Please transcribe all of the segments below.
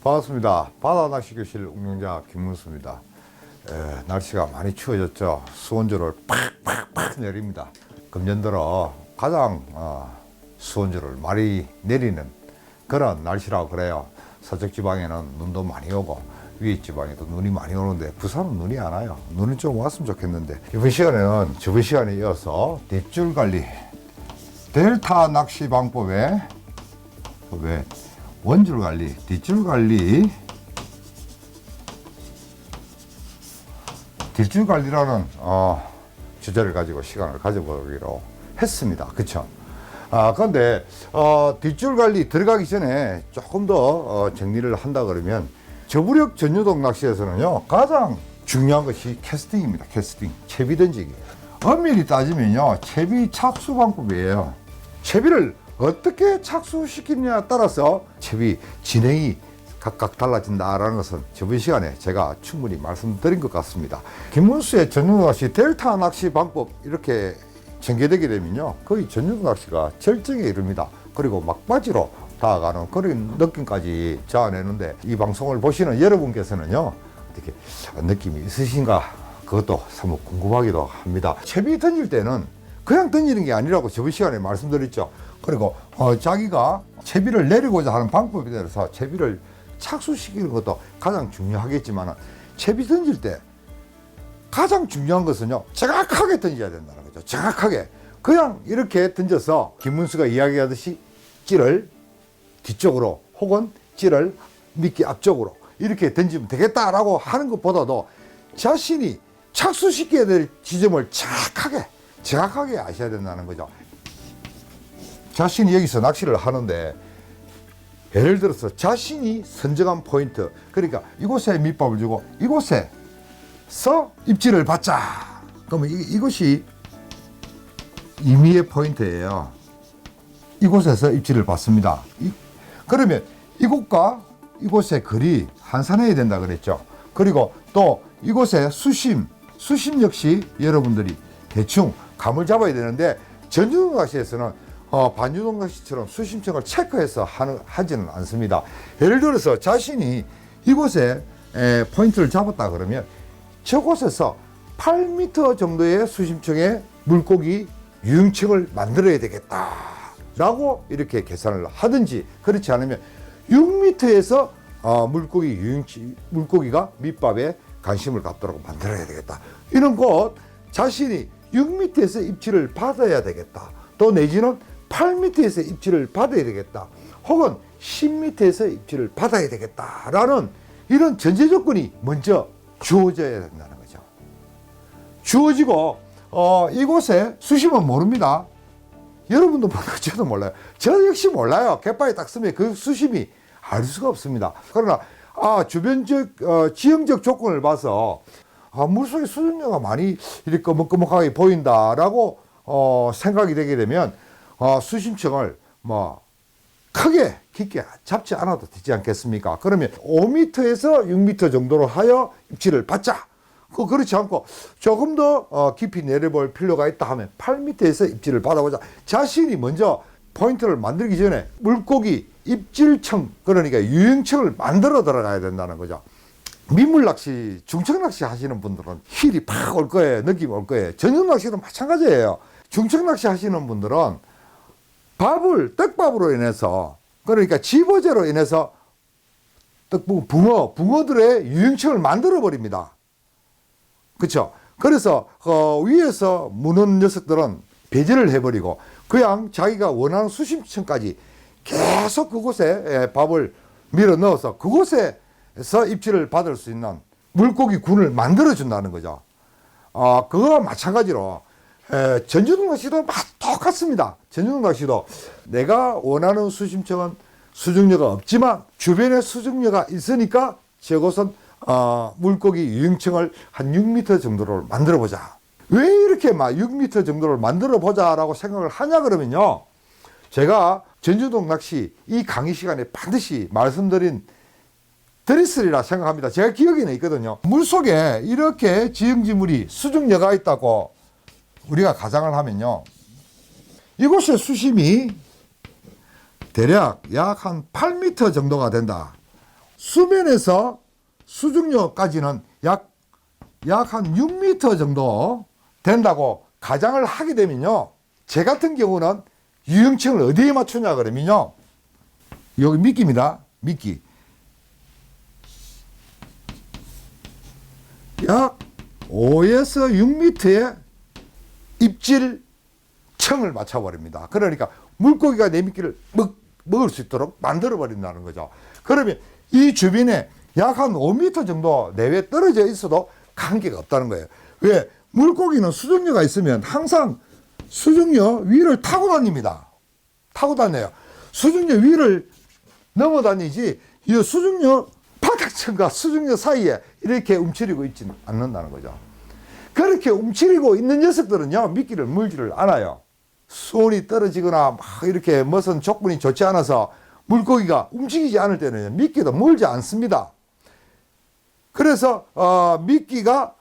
반갑습니다. 바다낚시교실 운영자 김문수입니다. 날씨가 많이 추워졌죠. 수온조를 팍팍팍 내립니다. 금년 들어 가장 수온조를 많이 내리는 그런 날씨라고 그래요. 서쪽 지방에는 눈도 많이 오고 위에 지방에도 눈이 많이 오는데 부산은 눈이 안 와요. 눈이 좀 왔으면 좋겠는데 이번 시간에는 저번 시간에 이어서 뒷줄 관리 델타 낚시 방법에 원줄 관리, 뒷줄 관리, 뒷줄 관리라는 주제를 가지고 시간을 가져보기로 했습니다. 그쵸? 그런데 뒷줄 관리 들어가기 전에 조금 더 정리를 한다 그러면 저부력 전유동 낚시에서는요 가장 중요한 것이 캐스팅입니다. 캐스팅, 채비 던지기. 엄밀히 따지면요 채비 착수 방법이에요. 채비를 어떻게 착수시키느냐에 따라서 채비 진행이 각각 달라진다라는 것은 저번 시간에 제가 충분히 말씀드린 것 같습니다. 김문수의 전유도 낚시 델타 낚시 방법 이렇게 전개되게 되면요 거의 전유도 낚시가 절정에 이릅니다. 그리고 막바지로 다가가는 그런 느낌까지 잡아내는데 이 방송을 보시는 여러분께서는요 어떻게 느낌이 있으신가 그것도 사뭇 궁금하기도 합니다. 채비 던질 때는 그냥 던지는 게 아니라고 저번 시간에 말씀드렸죠. 그리고 자기가 채비를 내리고자 하는 방법에 대해서 채비를 착수시키는 것도 가장 중요하겠지만 채비 던질 때 가장 중요한 것은요 정확하게 던져야 된다는 거죠. 정확하게 그냥 이렇게 던져서 김문수가 이야기하듯이 찌를 뒤쪽으로 혹은 찌를 미끼 앞쪽으로 이렇게 던지면 되겠다라고 하는 것보다도 자신이 착수시켜야 될 지점을 정확하게 아셔야 된다는 거죠. 자신이 여기서 낚시를 하는데 예를 들어서 자신이 선정한 포인트, 그러니까 이곳에 밑밥을 주고 이곳에서 입질을 받자. 그러면 이것이 임의의 포인트예요. 이곳에서 입질을 받습니다. 그러면 이곳과 이곳의 거리 환산해야 된다 그랬죠. 그리고 또 이곳의 수심 역시 여러분들이 대충 감을 잡아야 되는데 전유동 낚시에서는 반유동 낚시처럼 수심층을 체크해서 하지는 않습니다. 예를 들어서 자신이 이곳에 포인트를 잡았다 그러면 저곳에서 8m 정도의 수심층의 물고기 유형층을 만들어야 되겠다 라고 이렇게 계산을 하든지 그렇지 않으면 6m에서 물고기가 밑밥에 관심을 갖도록 만들어야 되겠다. 이런 곳 자신이 6m에서 입질을 받아야 되겠다. 또 내지는 8m에서 입질을 받아야 되겠다. 혹은 10m에서 입질을 받아야 되겠다라는 이런 전제 조건이 먼저 주어져야 된다는 거죠. 주어지고 이곳에 수심은 모릅니다. 여러분도 모르고 저도 몰라요. 저 역시 몰라요. 갯바위 딱 쓰면 그 수심이 알 수가 없습니다. 그러나 주변적 지형적 조건을 봐서 물속에 수중료가 많이 이렇게 꺼먹꺼먹하게 보인다라고 생각이 되게 되면 수심층을 크게 깊게 잡지 않아도 되지 않겠습니까? 그러면 5m에서 6m 정도로 하여 입질을 받자. 그렇지 않고 조금 더 깊이 내려볼 필요가 있다 하면 8m에서 입질을 받아보자. 자신이 먼저 포인트를 만들기 전에 물고기 입질층 그러니까 유형층을 만들어 들어가야 된다는 거죠. 민물 낚시, 중청 낚시 하시는 분들은 힐이 팍 올 거예요. 느낌이 올 거예요. 전용 낚시도 마찬가지예요. 중청 낚시 하시는 분들은 떡밥으로 인해서 그러니까 집어제로 인해서 붕어들의 유형층을 만들어 버립니다. 그렇죠? 그래서 위에서 무는 녀석들은 배제를 해버리고 그냥 자기가 원하는 수심층까지 계속 그곳에 밥을 밀어 넣어서 그곳에서 입질을 받을 수 있는 물고기 군을 만들어 준다는 거죠. 그거와 마찬가지로 전유동 낚시도 똑같습니다. 전유동 낚시도 내가 원하는 수심층은 수중료가 없지만 주변에 수중료가 있으니까 저곳은 물고기 유형층을 한 6m 정도로 만들어 보자. 왜 이렇게 6m 정도를 만들어 보자라고 생각을 하냐 그러면요. 제가 전유동 낚시 이 강의 시간에 반드시 드렸으리라 생각합니다. 제가 기억에는 있거든요. 물속에 이렇게 지형지물이 수중료가 있다고 우리가 가정을 하면요. 이곳의 수심이 대략 약 한 8m 정도가 된다. 수면에서 수중료까지는 약 한 6m 정도 된다고 가정을 하게 되면요. 제 같은 경우는 유형층을 어디에 맞추냐 그러면요. 여기 미끼입니다. 미끼. 약 5에서 6m의 입질층을 맞춰버립니다. 그러니까 물고기가 내 미끼를 먹을 수 있도록 만들어버린다는 거죠. 그러면 이 주변에 약 한 5m 정도 내외 떨어져 있어도 관계가 없다는 거예요. 왜? 물고기는 수중료가 있으면 항상 수중료 위를 타고 다닙니다. 타고 다녀요. 수중료 위를 넘어 다니지 이 수중료 바닥층과 수중료 사이에 이렇게 움츠리고 있지는 않는다는 거죠. 그렇게 움츠리고 있는 녀석들은요, 미끼를 물지를 않아요. 수온이 떨어지거나 막 이렇게 무슨 조건이 좋지 않아서 물고기가 움직이지 않을 때는 미끼도 물지 않습니다. 그래서 미끼가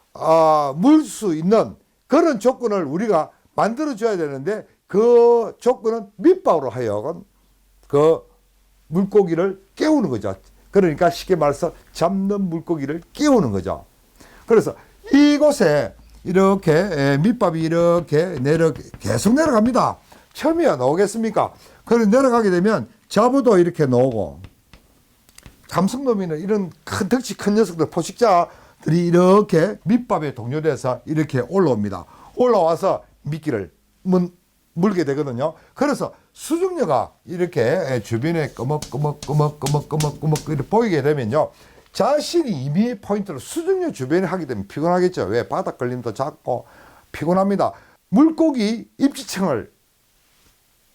물 수 있는 그런 조건을 우리가 만들어 줘야 되는데 그 조건은 밑밥으로 하여금 그 물고기를 깨우는 거죠. 그러니까 쉽게 말해서 잡는 물고기를 깨우는 거죠. 그래서 이곳에 이렇게 밑밥이 이렇게 계속 내려갑니다. 처음이야 나오겠습니까? 그래 내려가게 되면 잡어도 이렇게 나오고 감성돔이나 이런 큰 덩치 큰 녀석들 포식자들이 이렇게 밑밥에 동요돼서 이렇게 올라옵니다. 올라와서 미끼를 물게 되거든요. 그래서 수중료가 이렇게 주변에 끄먹끄먹 이렇게 보이게 되면요. 자신이 임의 포인트를 수중료 주변에 하게 되면 피곤하겠죠. 왜? 바닥 걸림도 작고 피곤합니다. 물고기 입지층을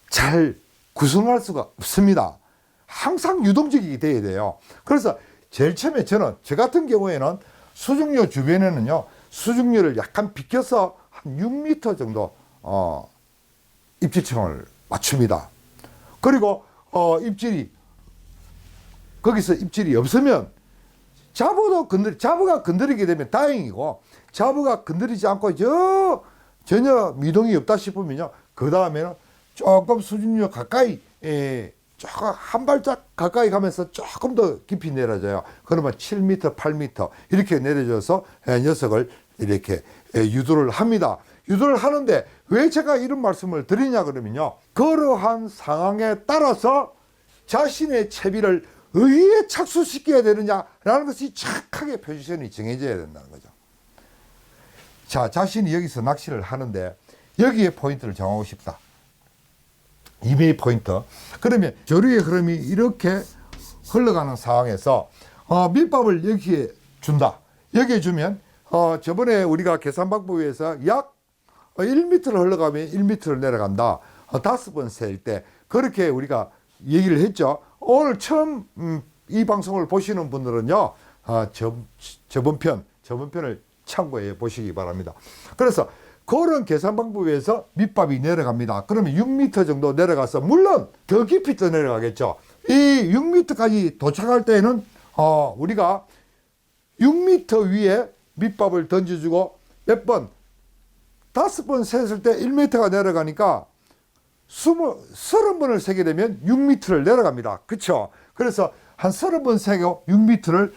잘 구성할 수가 없습니다. 항상 유동적이 돼야 돼요. 그래서 제일 처음에 저 같은 경우에는 수중료 주변에는요, 수중료를 약간 비껴서 한 6m 정도, 입지층을 맞춥니다. 그리고, 거기서 입질이 없으면 잡어가 건드리게 되면 다행이고, 잡어가 건드리지 않고 전혀 미동이 없다 싶으면요, 그 다음에는 조금 수중료 가까이, 조금 한 발짝 가까이 가면서 조금 더 깊이 내려져요. 그러면 7m, 8m 이렇게 내려져서 녀석을 이렇게 유도를 합니다. 유도를 하는데 왜 제가 이런 말씀을 드리냐 그러면요. 그러한 상황에 따라서 자신의 채비를 어디에 착수시켜야 되느냐라는 것이 정확하게 포지션이 정해져야 된다는 거죠. 자, 자신이 여기서 낚시를 하는데 여기에 포인트를 정하고 싶다. 임의 포인트. 그러면 조류의 흐름이 이렇게 흘러가는 상황에서 밑밥을 여기에 준다. 여기에 주면 저번에 우리가 계산 방법에서 약 1m를 흘러가면 1m를 내려간다. 5번 세일 때 그렇게 우리가 얘기를 했죠. 오늘 처음 이 방송을 보시는 분들은요, 저번 편을 참고해 보시기 바랍니다. 그래서 그런 계산 방법에서 밑밥이 내려갑니다. 그러면 6m 정도 내려가서 물론 더 깊이 더 내려가겠죠. 이 6m까지 도착할 때는 우리가 6m 위에 밑밥을 던져주고 몇 번, 5번 셌을 때 1m가 내려가니까 30번을 세게 되면 6m를 내려갑니다. 그렇죠? 그래서 한 30번 세고 6m를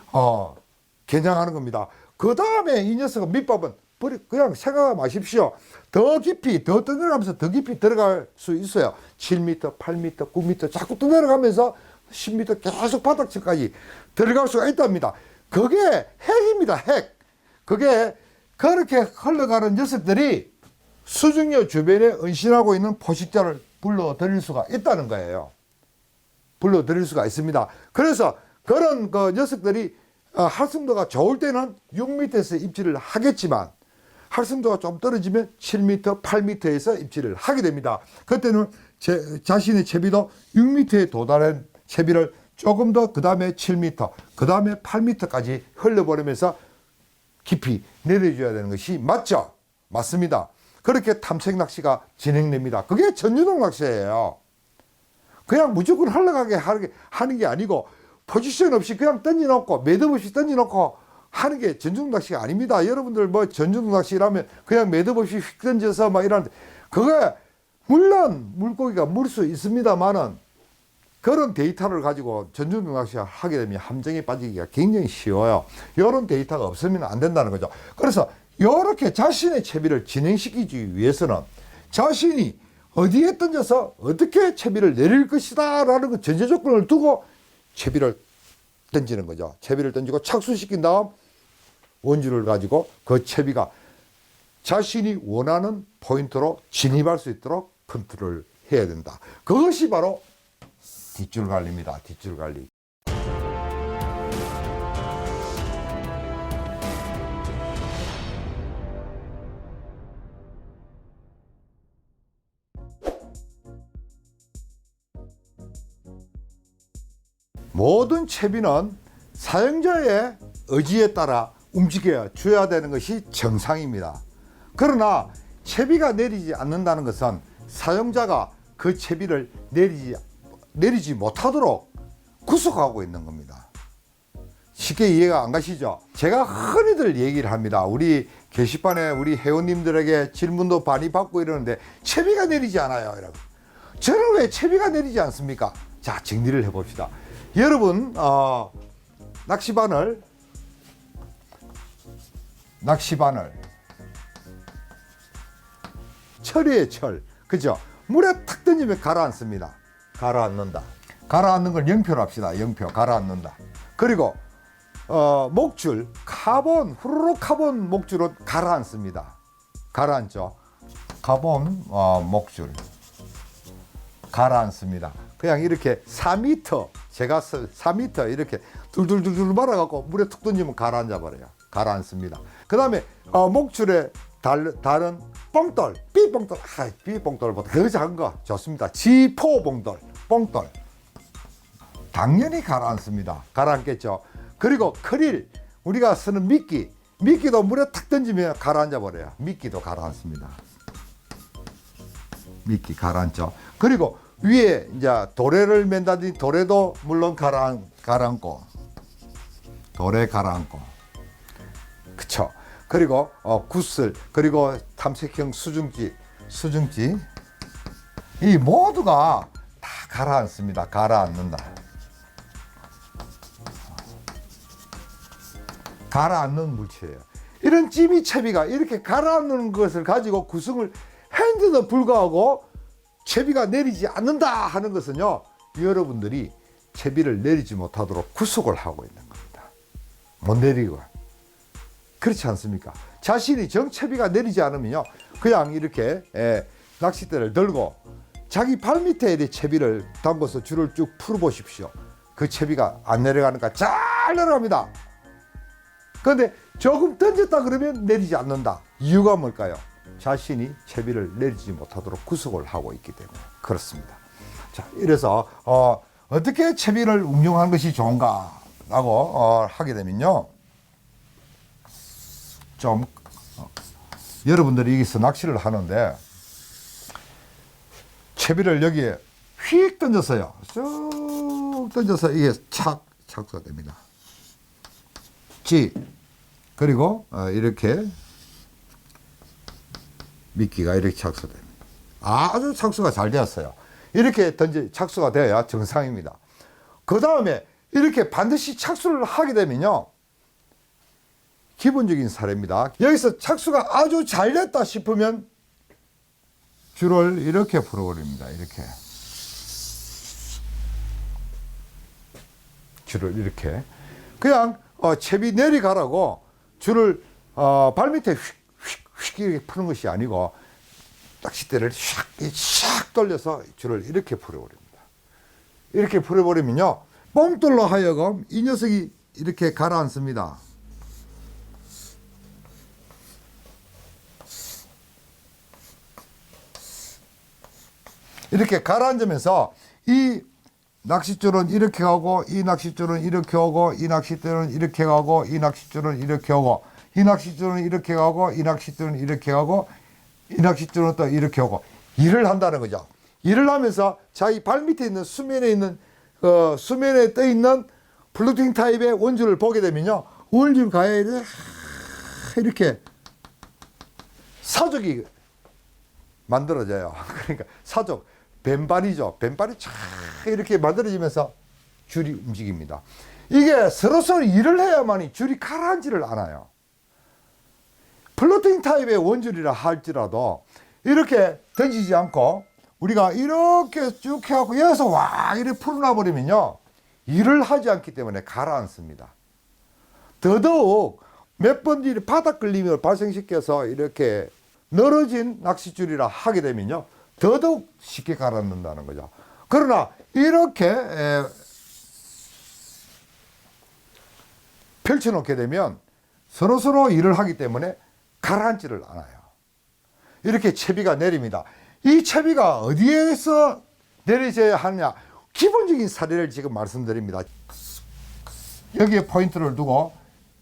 겨냥하는 겁니다. 그 다음에 이 녀석은 밑밥은 그냥 생각해 마십시오. 더 깊이, 더 떠내려가면서 더 깊이 들어갈 수 있어요. 7m, 8m, 9m 자꾸 떠내려가면서 10m 계속 바닥층까지 들어갈 수가 있답니다. 그게 핵입니다. 핵. 그게 그렇게 흘러가는 녀석들이 수중료 주변에 은신하고 있는 포식자를 불러들일 수가 있다는 거예요. 불러들일 수가 있습니다. 그래서 그런 그 녀석들이 활성도가 좋을 때는 6m에서 입질을 하겠지만 활성도가 좀 떨어지면 7m, 8m에서 입질을 하게 됩니다. 그때는 자신의 채비도 6m에 도달한 채비를 조금 더 그 다음에 7m, 그 다음에 8m까지 흘려버리면서 깊이 내려줘야 되는 것이 맞죠? 맞습니다. 그렇게 탐색 낚시가 진행됩니다. 그게 전유동 낚시예요. 그냥 무조건 흘러가게 하는 게 아니고 포지션 없이 그냥 던져놓고 매듭 없이 던져놓고 하는 게 전유동 낚시가 아닙니다. 여러분들 뭐 전유동 낚시라면 그냥 매듭 없이 휙 던져서 막 이러는데 그게 물론 물고기가 물 수 있습니다만은 그런 데이터를 가지고 전중동 낚시를 하게 되면 함정에 빠지기가 굉장히 쉬워요. 이런 데이터가 없으면 안 된다는 거죠. 그래서 이렇게 자신의 채비를 진행시키기 위해서는 자신이 어디에 던져서 어떻게 채비를 내릴 것이다 라는 그 전제 조건을 두고 채비를 던지는 거죠. 채비를 던지고 착수시킨 다음 원줄을 가지고 그 채비가 자신이 원하는 포인트로 진입할 수 있도록 컨트롤을 해야 된다. 그것이 바로 뒷줄 관리입니다. 뒷줄 관리. 모든 채비는 사용자의 의지에 따라 움직여 줘야 되는 것이 정상입니다. 그러나 채비가 내리지 않는다는 것은 사용자가 그 채비를 내리지 못하도록 구속하고 있는 겁니다. 쉽게 이해가 안 가시죠? 제가 흔히들 얘기를 합니다. 우리 게시판에 우리 회원님들에게 질문도 많이 받고 이러는데 채비가 내리지 않아요, 여러분. 저는 왜 채비가 내리지 않습니까? 자, 정리를 해봅시다. 여러분, 낚시바늘 철이에요, 철. 그죠? 물에 탁 던지면 가라앉습니다. 가라앉는다. 가라앉는 걸 영표로 합시다. 영표. 가라앉는다. 그리고 목줄, 후루룩 카본 목줄은 가라앉습니다. 가라앉죠. 카본 목줄 가라앉습니다. 그냥 이렇게 4m, 제가 4m 이렇게 둘둘둘둘 말아갖고 물에 툭 던지면 가라앉아 버려요. 가라앉습니다. 그 다음에 목줄에 다른 뽕돌, 삐뽕돌, 삐뽕돌보다 더 작은 거 좋습니다. 지포봉돌, 뽕돌. 당연히 가라앉습니다. 가라앉겠죠. 그리고 크릴, 우리가 쓰는 미끼도 물에 탁 던지면 가라앉아 버려요. 미끼도 가라앉습니다. 미끼 가라앉죠. 그리고 위에 이제 도래를 맨다든지 도래도 물론 가라앉고, 도래 가라앉고, 그쵸. 그리고 구슬, 그리고 탐색형 수중지 이 모두가 다 가라앉습니다. 가라앉는다. 가라앉는 물체예요. 이런 찌미 채비가 이렇게 가라앉는 것을 가지고 구성을 했는데도 불구하고 채비가 내리지 않는다 하는 것은요, 여러분들이 채비를 내리지 못하도록 구속을 하고 있는 겁니다. 못 내리고. 그렇지 않습니까? 자신이 정채비가 내리지 않으면요, 그냥 이렇게 낚싯대를 들고 자기 발밑에 채비를 담궈서 줄을 쭉 풀어보십시오. 그 채비가 안 내려가니까 잘 내려갑니다. 그런데 조금 던졌다 그러면 내리지 않는다. 이유가 뭘까요? 자신이 채비를 내리지 못하도록 구속을 하고 있기 때문에 그렇습니다. 자, 이래서 어떻게 채비를 운용하는 것이 좋은가라고 하게 되면요, 좀 여러분들이 여기서 낚시를 하는데 채비를 여기에 휙 던졌어요. 쭉 던져서 이게 착수가 됩니다. 그리고 이렇게 미끼가 이렇게 착수됩니다. 아주 착수가 잘 되었어요. 이렇게 착수가 되어야 정상입니다. 그 다음에 이렇게 반드시 착수를 하게 되면요, 기본적인 사례입니다. 여기서 착수가 아주 잘 됐다 싶으면 줄을 이렇게 풀어버립니다. 이렇게 줄을 이렇게 그냥 채비 내려가라고 줄을 발밑에 휙 이렇게 푸는 것이 아니고 낚싯대를 샥 돌려서 줄을 이렇게 풀어버립니다. 이렇게 풀어버리면요, 뽕돌로 하여금 이 녀석이 이렇게 가라앉습니다. 이렇게 가라앉으면서 이 낚싯줄은 이렇게 가고, 이 낚싯줄은 이렇게 오고, 이 낚싯줄은 이렇게 가고, 이 낚싯줄은 이렇게 오고, 이 낚싯줄은 이렇게 가고, 이 낚싯줄은 이렇게 가고, 이 낚싯줄은 또 이렇게 오고, 일을 한다는 거죠. 일을 하면서 자기 발밑에 있는 수면에 떠 있는 플루팅 타입의 원줄을 보게 되면요, 원줄 가에 이렇게 사족이 만들어져요. 그러니까 사족, 뱀발이죠. 뱀발이 쫙 이렇게 만들어지면서 줄이 움직입니다. 이게 서로서로 일을 해야만이 줄이 가라앉지를 않아요. 플로팅 타입의 원줄이라 할지라도 이렇게 던지지 않고 우리가 이렇게 쭉 해갖고 여기서 와 이렇게 풀어놔버리면요 일을 하지 않기 때문에 가라앉습니다. 더더욱 몇 번 바닥 끌림을 발생시켜서 이렇게 늘어진 낚싯줄이라 하게 되면요 더더욱 쉽게 가라앉는다는 거죠. 그러나 이렇게 펼쳐놓게 되면 서로서로 일을 하기 때문에 가라앉지를 않아요. 이렇게 채비가 내립니다. 이 채비가 어디에서 내려져야 하느냐, 기본적인 사례를 지금 말씀드립니다. 여기에 포인트를 두고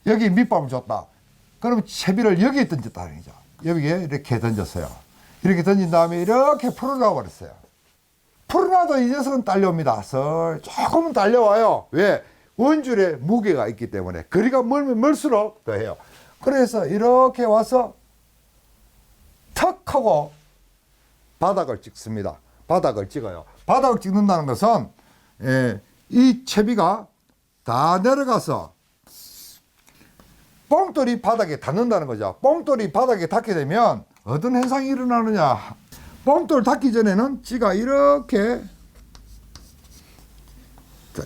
여기 밑밥을 줬다. 그러면 채비를 여기에 던졌다는 거죠. 여기에 이렇게 던졌어요. 이렇게 던진 다음에 이렇게 풀어놔 버렸어요. 풀어놔도 이 녀석은 딸려옵니다. 조금은 딸려와요. 왜? 원줄에 무게가 있기 때문에. 거리가 멀면 멀수록 더해요. 그래서 이렇게 와서 턱 하고 바닥을 찍습니다. 바닥을 찍어요. 바닥을 찍는다는 것은 이 채비가 다 내려가서 뽕돌이 바닥에 닿는다는 거죠. 뽕돌이 바닥에 닿게 되면 어떤 현상이 일어나느냐. 뽕돌 닿기 전에는 지가 이렇게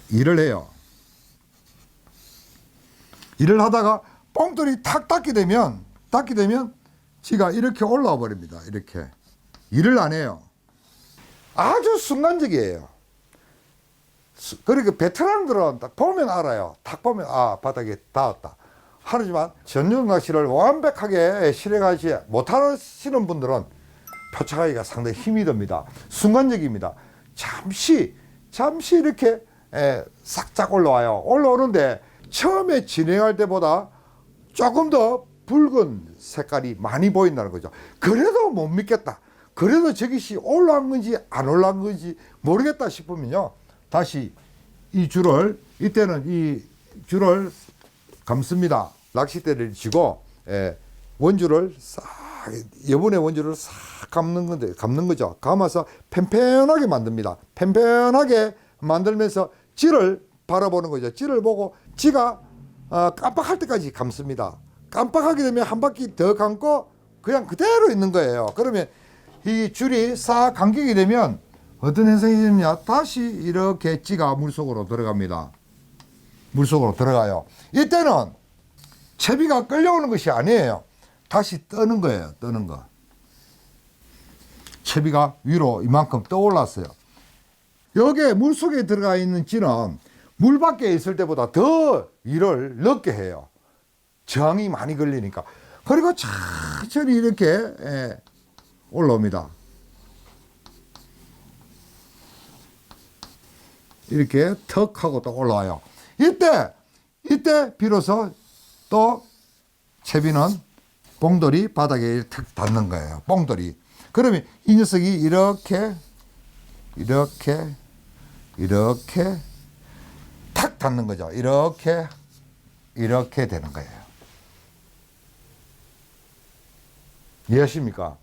일을 해요. 일을 하다가 뽕돌이 탁 닿게 되면 지가 이렇게 올라와 버립니다. 이렇게 일을 안 해요. 아주 순간적이에요. 그러니까 베테랑들은 딱 보면 알아요. 딱 보면 바닥에 닿았다. 하지만 전용 낚시를 완벽하게 실행하지 못하시는 분들은 표착하기가 상당히 힘이 듭니다. 순간적입니다. 잠시 이렇게 싹짝 올라와요. 올라오는데 처음에 진행할 때보다 조금 더 붉은 색깔이 많이 보인다는 거죠. 그래도 못 믿겠다. 그래도 저것이 올라간 건지 안 올라간 건지 모르겠다 싶으면요. 다시 이 줄을, 이때는 이 줄을 감습니다. 낚싯대를 쥐고 원줄을 싹, 여분의 원줄을 싹 감는 거죠. 감아서 팽팽하게 만듭니다. 팽팽하게 만들면서 찌를 바라보는 거죠. 찌를 보고 지가 깜빡할 때까지 감습니다. 깜빡하게 되면 한 바퀴 더 감고 그냥 그대로 있는 거예요. 그러면 이 줄이 싹 감기게 되면 어떤 현상이 되느냐, 다시 이렇게 찌가 물속으로 들어갑니다. 물속으로 들어가요. 이때는 채비가 끌려오는 것이 아니에요. 다시 떠는 거예요. 떠는 거. 채비가 위로 이만큼 떠올랐어요. 여기에 물속에 들어가 있는 찌는 물 밖에 있을 때보다 더 일을 늦게 해요. 저항이 많이 걸리니까. 그리고 천천히 이렇게 올라옵니다. 이렇게 턱 하고 또 올라와요. 이때 비로소 또 채비는 뽕돌이 바닥에 탁 닿는 거예요. 뽕돌이. 그러면 이 녀석이 이렇게 탁 닿는 거죠. 이렇게 되는 거예요. 이해하십니까?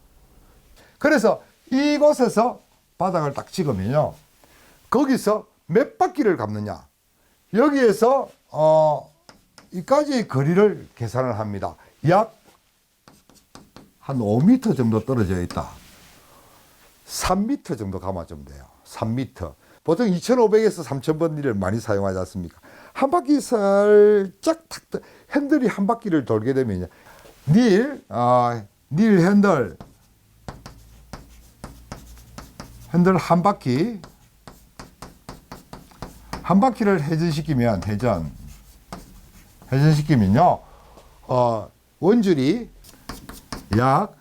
그래서 이곳에서 바닥을 딱 찍으면요. 거기서 몇 바퀴를 감느냐. 여기에서 이까지의 거리를 계산을 합니다. 약 한 5m 정도 떨어져 있다. 3m 정도 감아주면 돼요. 3m. 보통 2,500에서 3,000번리를 많이 사용하지 않습니까? 한 바퀴 살짝 핸들이 한 바퀴를 돌게 되면 닐 핸들 한 바퀴를 회전시키면요, 원줄이 약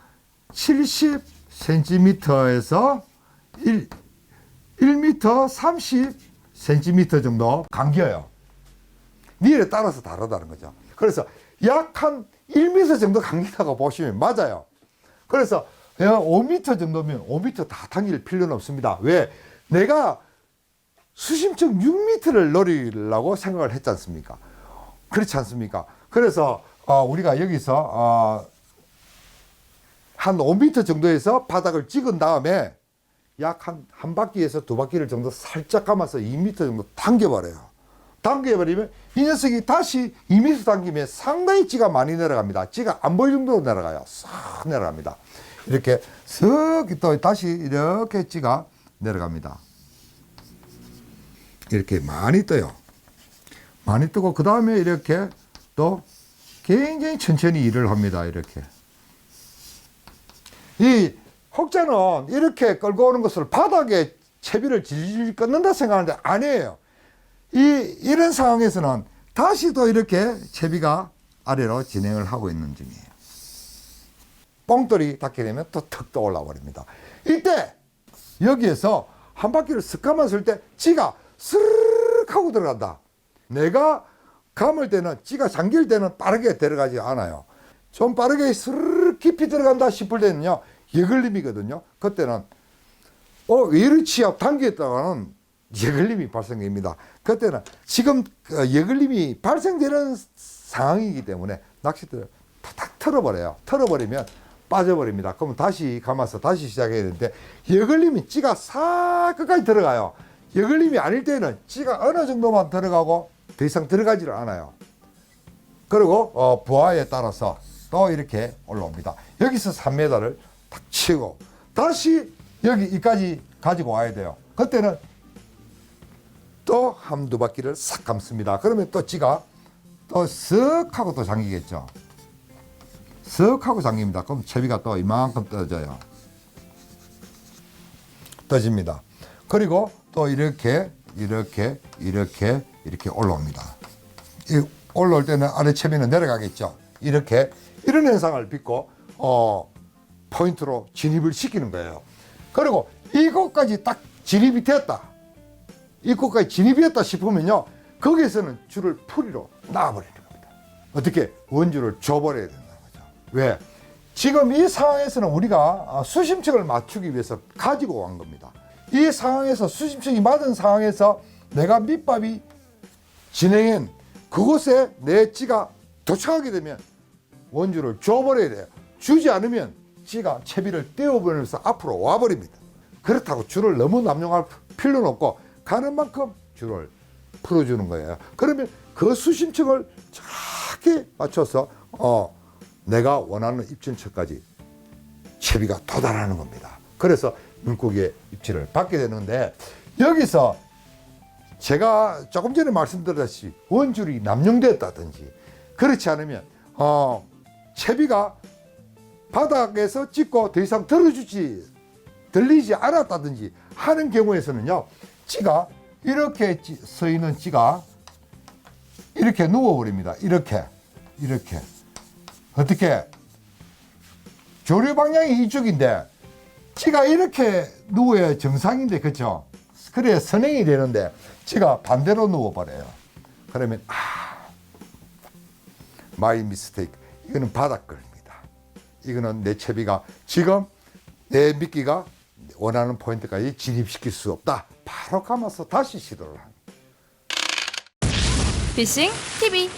70cm에서 1m 30cm 정도 감겨요. 닐에 따라서 다르다는 거죠. 그래서 약 한 1m 정도 감긴다고 보시면 맞아요. 그래서 5m 정도면 5m 다 당길 필요는 없습니다. 왜? 내가 수심층 6m를 노리려고 생각을 했지 않습니까? 그렇지 않습니까? 그래서 우리가 여기서 한 5m 정도에서 바닥을 찍은 다음에 약 한 바퀴에서 두 바퀴를 정도 살짝 감아서 2m 정도 당겨버려요. 당겨버리면 이 녀석이 다시 2m 당기면 상당히 찌가 많이 내려갑니다. 찌가 안 보일 정도로 내려가요. 싹 내려갑니다. 이렇게 쓱 또 다시 이렇게 찌가 내려갑니다. 이렇게 많이 떠요. 많이 뜨고 그 다음에 이렇게 또 굉장히 천천히 일을 합니다. 이렇게. 이 혹자는 이렇게 끌고 오는 것을 바닥에 채비를 질질 끊는다 생각하는데 아니에요. 이런 상황에서는 다시 또 이렇게 채비가 아래로 진행을 하고 있는 중이에요. 뽕돌이 닿게 되면 또 턱 떠올라 버립니다. 이때 여기에서 한 바퀴를 쓱 감았을 때 찌가 스르륵 하고 들어간다. 내가 감을 때는 찌가 잠길 때는 빠르게 들어가지 않아요. 좀 빠르게 스르륵 깊이 들어간다 싶을 때는요 예글림이거든요. 그때는 왜 이렇지 하고 당겼다가는 예글림이 발생됩니다. 그때는 지금 예글림이 발생되는 상황이기 때문에 낚싯대를 탁탁 털어버려요. 털어버리면 빠져버립니다. 그러면 다시 감아서 다시 시작해야 되는데 예글림이 찌가 싹 끝까지 들어가요. 예글림이 아닐 때는 찌가 어느 정도만 들어가고 더 이상 들어가지를 않아요. 그리고 부하에 따라서 또 이렇게 올라옵니다. 여기서 3m를 탁 치고 다시 여기까지 가지고 와야 돼요. 그때는 또 한두 바퀴를 싹 감습니다. 그러면 또 찌가 또 쓱 하고 또 잠기겠죠. 쓱 하고 잠깁니다. 그럼 채비가 또 이만큼 떠져요. 떠집니다. 그리고 또 이렇게 올라옵니다. 이 올라올 때는 아래 채비는 내려가겠죠. 이렇게 이런 현상을 빚고 포인트로 진입을 시키는 거예요. 그리고 이곳까지 딱 진입이 됐다. 이곳까지 진입이 됐다 싶으면요. 거기에서는 줄을 풀이로 놔버리는 겁니다. 어떻게? 원줄을 줘버려야 된다는 거죠. 왜? 지금 이 상황에서는 우리가 수심층을 맞추기 위해서 가지고 온 겁니다. 이 상황에서 수심층이 맞은 상황에서 내가 밑밥이 진행한 그곳에 내 찌가 도착하게 되면 원줄을 줘버려야 돼요. 주지 않으면 찌가 채비를 떼어버리면서 앞으로 와버립니다. 그렇다고 줄을 너무 남용할 필요는 없고 가는 만큼 줄을 풀어주는 거예요. 그러면 그 수심층을 정확히 맞춰서 내가 원하는 입질처까지 채비가 도달하는 겁니다. 그래서 물고기의 입질을 받게 되는데 여기서 제가 조금 전에 말씀드렸듯이 원줄이 남용됐다든지 그렇지 않으면 채비가 바닥에서 찍고 더 이상 들리지 않았다든지 하는 경우에서는요 찌가 이렇게 서 있는 찌가 이렇게 누워버립니다. 이렇게 어떻게 조류 방향이 이쪽인데 찌가 이렇게 누워야 정상인데 그렇죠? 그래야 선행이 되는데 찌가 반대로 누워버려요. 그러면 마이 미스테이크. 이거는 바닥걸입니다. 이거는 내 채비가 지금 내 미끼가 원하는 포인트까지 진입시킬 수 없다. 바로 감아서 다시 시도를 합니다. 피싱 TV